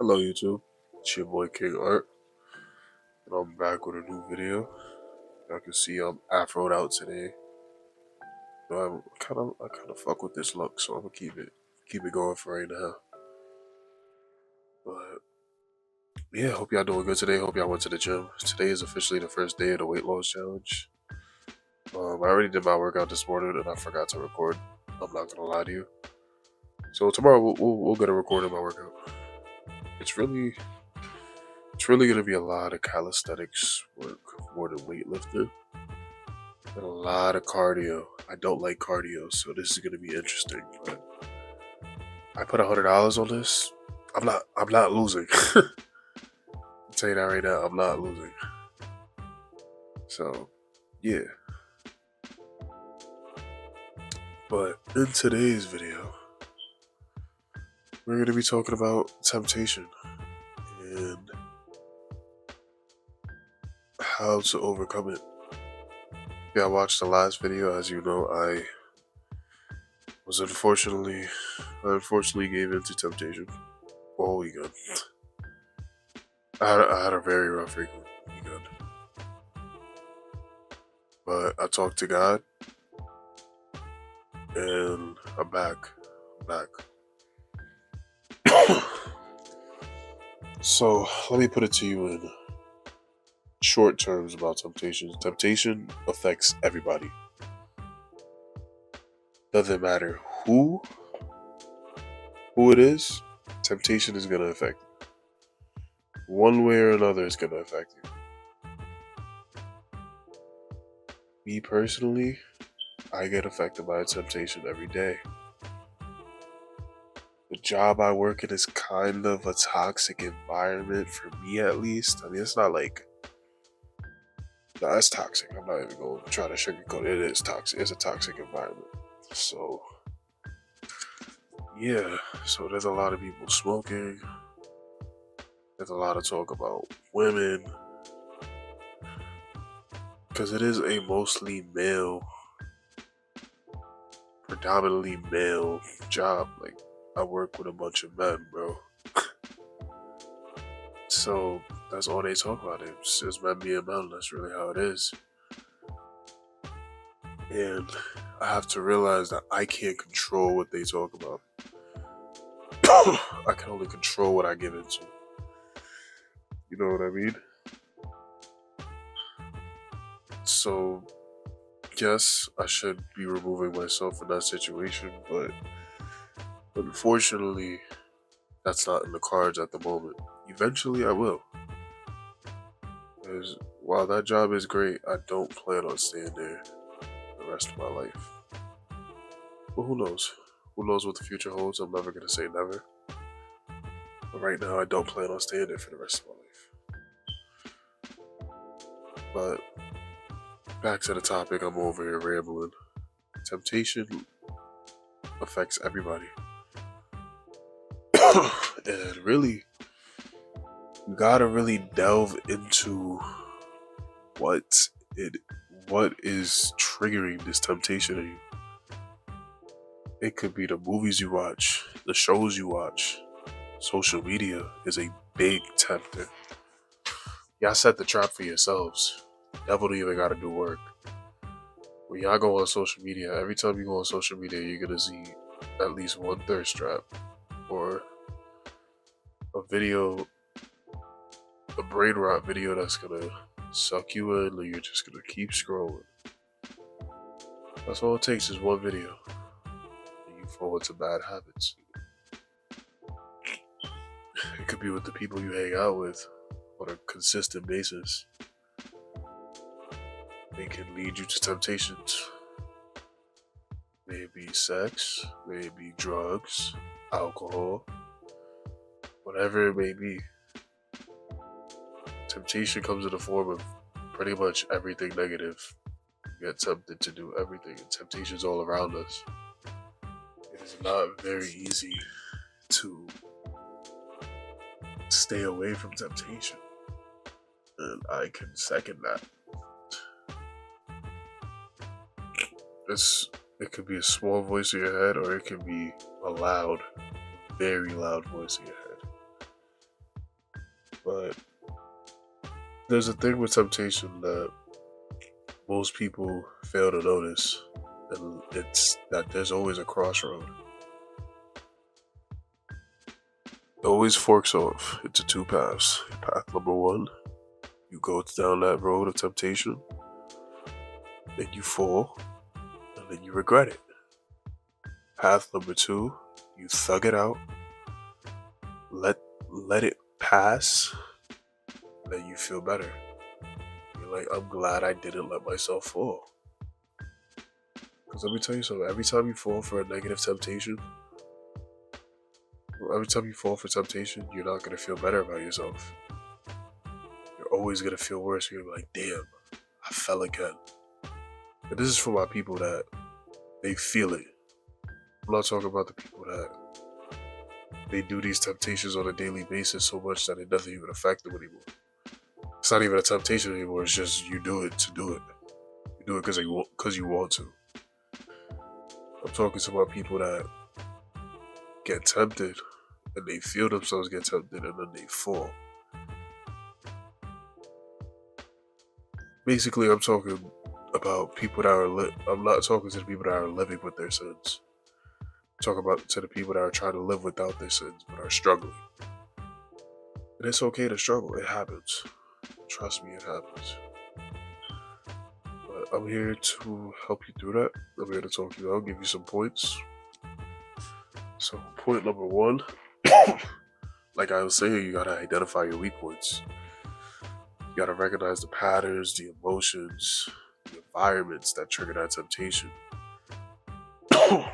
Hello YouTube, it's your boy King Art, and I'm back with a new video. Y'all can see I'm afroed out today. I kind of fuck with this look, so I'm gonna keep it going for right now. But yeah, hope y'all doing good today. Hope y'all went to the gym. Today is officially the first day of the weight loss challenge. I already did my workout this morning and I forgot to record. I'm not gonna lie to you. So tomorrow we'll get a record of my workout. It's really gonna be a lot of calisthenics work more than weightlifting. And a lot of cardio. I don't like cardio, so this is gonna be interesting. But I put $100 on this. I'm not losing. I'll tell you that right now. I'm not losing. So yeah. But in today's video, we're gonna be talking about temptation and how to overcome it. Yeah, I watched the last video. As you know, I unfortunately gave in to temptation all weekend. I had a very rough weekend, but I talked to God, and I'm back. So let me put it to you in short terms about temptation. Temptation affects everybody. Doesn't matter who it is. Temptation is gonna affect you. One way or another, it's gonna affect you. Me personally, I get affected by a temptation every day. The job I work in is kind of a toxic environment for me, at least. I mean, it's not like, no, it's toxic. I'm not even going to try to sugarcoat it. It is toxic. It's a toxic environment. So, yeah. So there's a lot of people smoking. There's a lot of talk about women. Because it is a mostly male, predominantly male job. Like, I work with a bunch of men, bro. So that's all they talk about. It's just men being men. That's really how it is. And I have to realize that I can't control what they talk about. I can only control what I give into. You know what I mean? So, yes, I should be removing myself from that situation, but unfortunately, that's not in the cards at the moment. Eventually, I will. Because while that job is great, I don't plan on staying there the rest of my life. But who knows? Who knows what the future holds? I'm never going to say never. But right now, I don't plan on staying there for the rest of my life. But back to the topic, I'm over here rambling. Temptation affects everybody. And really, you gotta really delve into what is triggering this temptation in you. It could be the movies you watch, the shows you watch. Social media is a big tempter. Y'all set the trap for yourselves. Devil don't even gotta do work. When y'all go on social media, every time you go on social media, you're gonna see at least one thirst trap or a video, a brain rot video that's gonna suck you in, and you're just gonna keep scrolling. That's all it takes is one video, and you fall into bad habits. It could be with the people you hang out with on a consistent basis. They can lead you to temptations. Maybe sex, maybe drugs, alcohol, whatever it may be. Temptation comes in the form of pretty much everything negative. You get tempted to do everything, and temptation's all around us. It is not very easy to stay away from temptation, and I can second that. It could be a small voice in your head, or it can be a loud, very loud voice in your head. But there's a thing with temptation that most people fail to notice, and it's that there's always a crossroad. It always forks off into two paths. Path number one, you go down that road of temptation, then you fall, and then you regret it. Path number two, you thug it out, let let it pass, then you feel better. You're like, I'm glad I didn't let myself fall. Because let me tell you something, every time you fall for a negative temptation, every time you fall for temptation, you're not going to feel better about yourself. You're always going to feel worse. You're going to be like, damn, I fell again. And this is for my people that they feel it. I'm not talking about the people that they do these temptations on a daily basis so much that it doesn't even affect them anymore. It's not even a temptation anymore. It's just you do it to do it. You do it because you want to. I'm talking about people that get tempted and they feel themselves get tempted and then they fall. Basically, I'm talking about people that are. I'm not talking to the people that are living with their sins. I'm talking about to the people that are trying to live without their sins but are struggling. And it's okay to struggle. It happens. Trust me, it happens. But I'm here to help you through that. I'm here to talk you out, give you some points. So, point number one, like I was saying, you gotta identify your weak points. You gotta recognize the patterns, the emotions, the environments that trigger that temptation.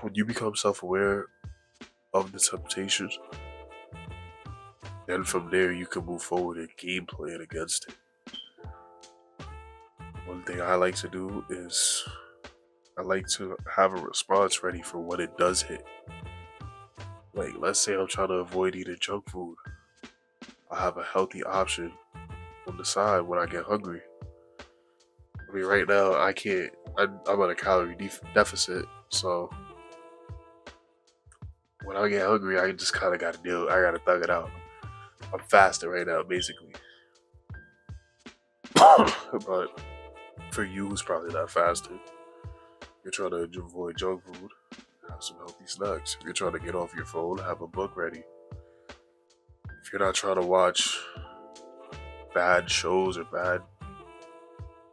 When you become self-aware of the temptation, then from there you can move forward and game plan against it. One thing I like to do is I like to have a response ready for when it does hit. Like, let's say I'm trying to avoid eating junk food. I have a healthy option on the side when I get hungry. I mean, right now I can't. I'm on a calorie deficit, so when I get hungry, I just kind of gotta deal. I gotta thug it out. I'm fasting right now, basically. But for you, who's probably not fasting, you're trying to avoid junk food. Have some healthy snacks. If you're trying to get off your phone, have a book ready. If you're not trying to watch bad shows or bad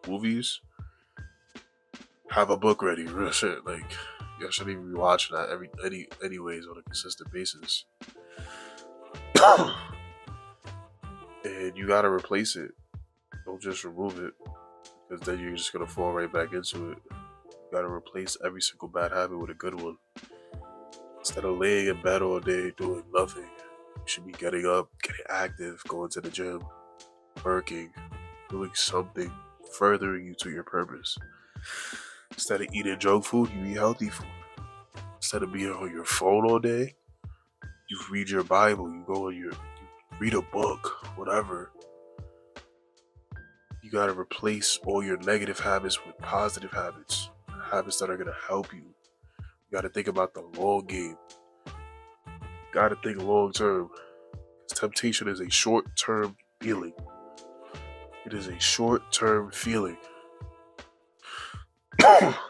movies, have a book ready. Real shit. Like, you shouldn't even be watching that anyways on a consistent basis. And you gotta replace it. Don't just remove it, because then you're just gonna fall right back into it. You gotta replace every single bad habit with a good one. Instead of laying in bed all day doing nothing, you should be getting up, getting active, going to the gym, working, doing something furthering you to your purpose. Instead of eating junk food, you eat healthy food. Instead of being on your phone all day, you read your Bible, you read a book, whatever. You gotta replace all your negative habits with positive habits, habits that are gonna help you. You gotta think about the long game. You gotta think long term. Temptation is a short term feeling. It is a short term feeling.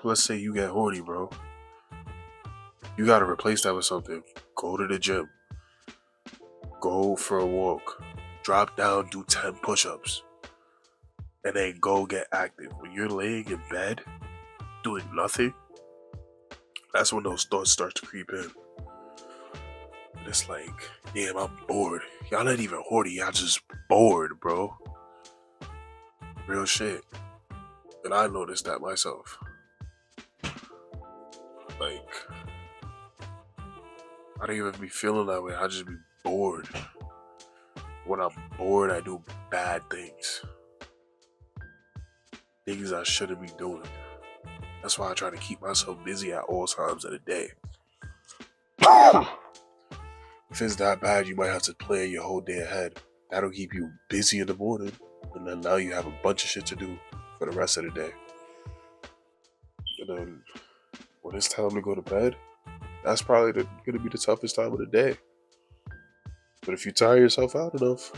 Let's say you get horny, bro. You gotta replace that with something. Go to the gym. Go for a walk. Drop down, do 10 push ups. And then go get active. When you're laying in bed, doing nothing, that's when those thoughts start to creep in. And it's like, damn, I'm bored. Y'all not even horny, y'all just bored, bro. Real shit. And I noticed that myself. Like, I don't even be feeling that way. I just be bored. When I'm bored, I do bad things. Things I shouldn't be doing. That's why I try to keep myself busy at all times of the day. If it's that bad, you might have to plan your whole day ahead. That'll keep you busy in the morning, and then now you have a bunch of shit to do for the rest of the day. And then when it's time to go to bed, that's probably going to be the toughest time of the day. But if you tire yourself out enough,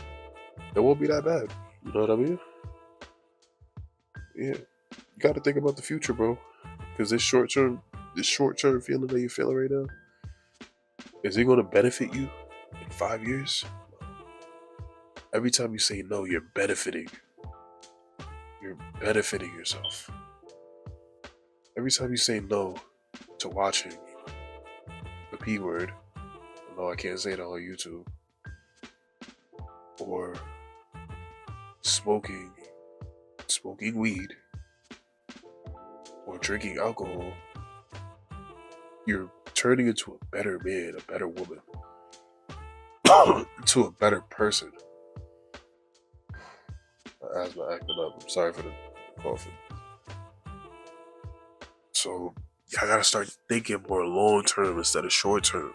It won't be that bad. You know what I mean? Yeah. You got to think about the future, bro. Because this short term feeling that you're feeling right now, is it going to benefit you in 5 years? Every time you say no, you're benefiting. You're benefiting yourself. Every time you say no to watching the P word, no, I can't say it on YouTube, or smoking, smoking weed, or drinking alcohol, you're turning into a better man, a better woman, into a better person. My asthma acting up. I'm sorry for the coughing. So I gotta start thinking more long term instead of short term.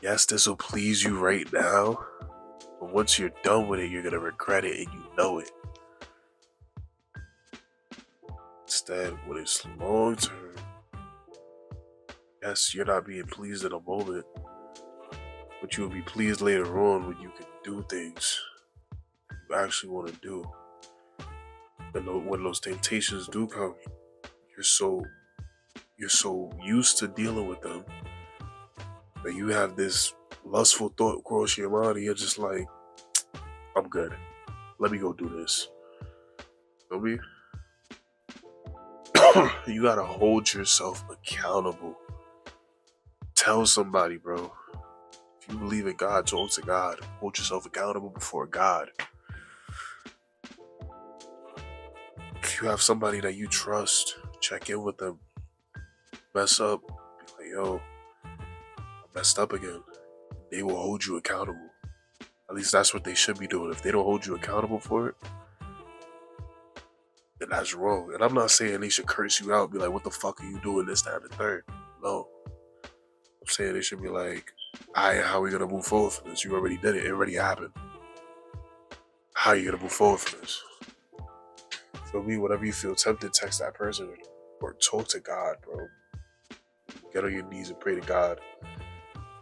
Yes, this will please you right now, but once you're done with it, you're gonna regret it and you know it. Instead, when it's long term, yes, you're not being pleased in a moment, but you will be pleased later on when you can do things you actually want to do. And when those temptations do come, you're so you're so used to dealing with them that you have this lustful thought cross your mind, and you're just like, I'm good. Let me go do this. Feel me? You gotta hold yourself accountable. Tell somebody, bro. If you believe in God, talk to God. Hold yourself accountable before God. If you have somebody that you trust, check in with them. Mess up, be like, yo, I messed up again. They will hold you accountable. At least that's what they should be doing. If they don't hold you accountable for it, then that's wrong. And I'm not saying they should curse you out, be like, what the fuck are you doing this, that, and the third. No. I'm saying they should be like, alright, how are we gonna move forward from this? You already did it. It already happened. How are you gonna move forward from this? For me, whenever you feel tempted, text that person or talk to God, bro. Get on your knees and pray to God.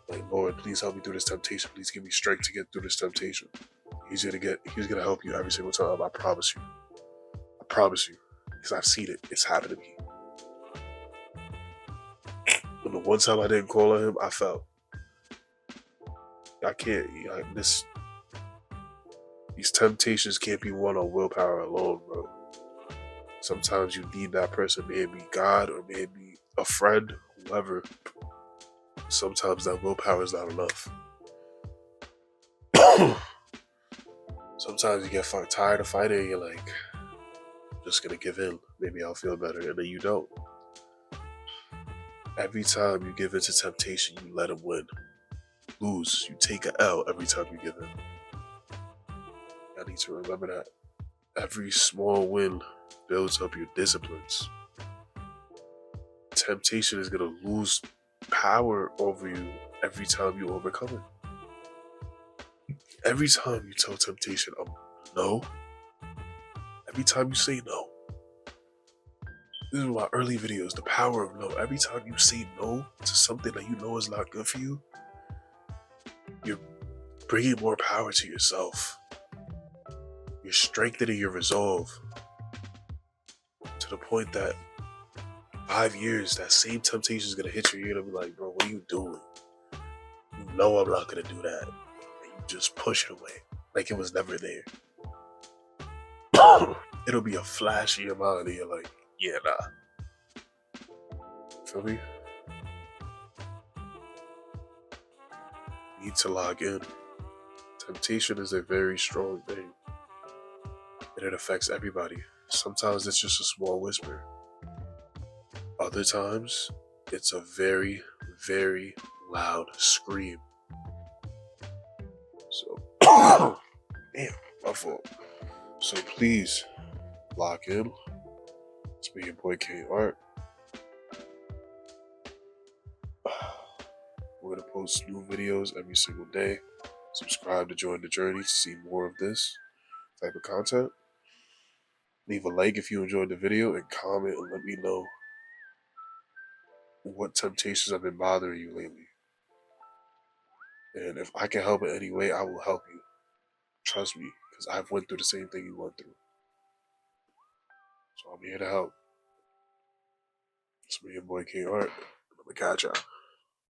Like, Lord, please help me through this temptation. Please give me strength to get through this temptation. He's gonna help you every single time. I promise you. I promise you. Because I've seen it. It's happened to me. And the one time I didn't call on him, I felt. I can't. These temptations can't be won on willpower alone, bro. Sometimes you need that person, maybe God or maybe a friend, whoever. Sometimes that willpower is not enough. Sometimes you get tired of fighting and you're like, I'm just gonna give in. Maybe I'll feel better. And then you don't. Every time you give in to temptation, you let him win. Lose. You take an L every time you give in. I need to remember that. Every small win builds up your disciplines. Temptation is gonna lose power over you every time you overcome it. Every time you tell temptation, no. Every time you say no. This is my early videos, the power of no. Every time you say no to something that you know is not good for you, you're bringing more power to yourself. You're strengthening your resolve to the point that 5 years, that same temptation is gonna hit you. You're gonna be like, bro, what are you doing? You know I'm not gonna do that. And you just push it away like it was never there. It'll be a flash in your mind and you're like, yeah, nah. Feel me? You need to log in. Temptation is a very strong thing. And it affects everybody. Sometimes it's just a small whisper. Other times, it's a very, very loud scream. So, damn, my fault. So please, lock in. It's me, your boy K Art. We're gonna post new videos every single day. Subscribe to join the journey to see more of this type of content. Leave a like if you enjoyed the video and comment and let me know what temptations have been bothering you lately. And if I can help in any way, I will help you. Trust me, because I've went through the same thing you went through. So I'm here to help. It's me, your boy King Art. I'm gonna catch y'all.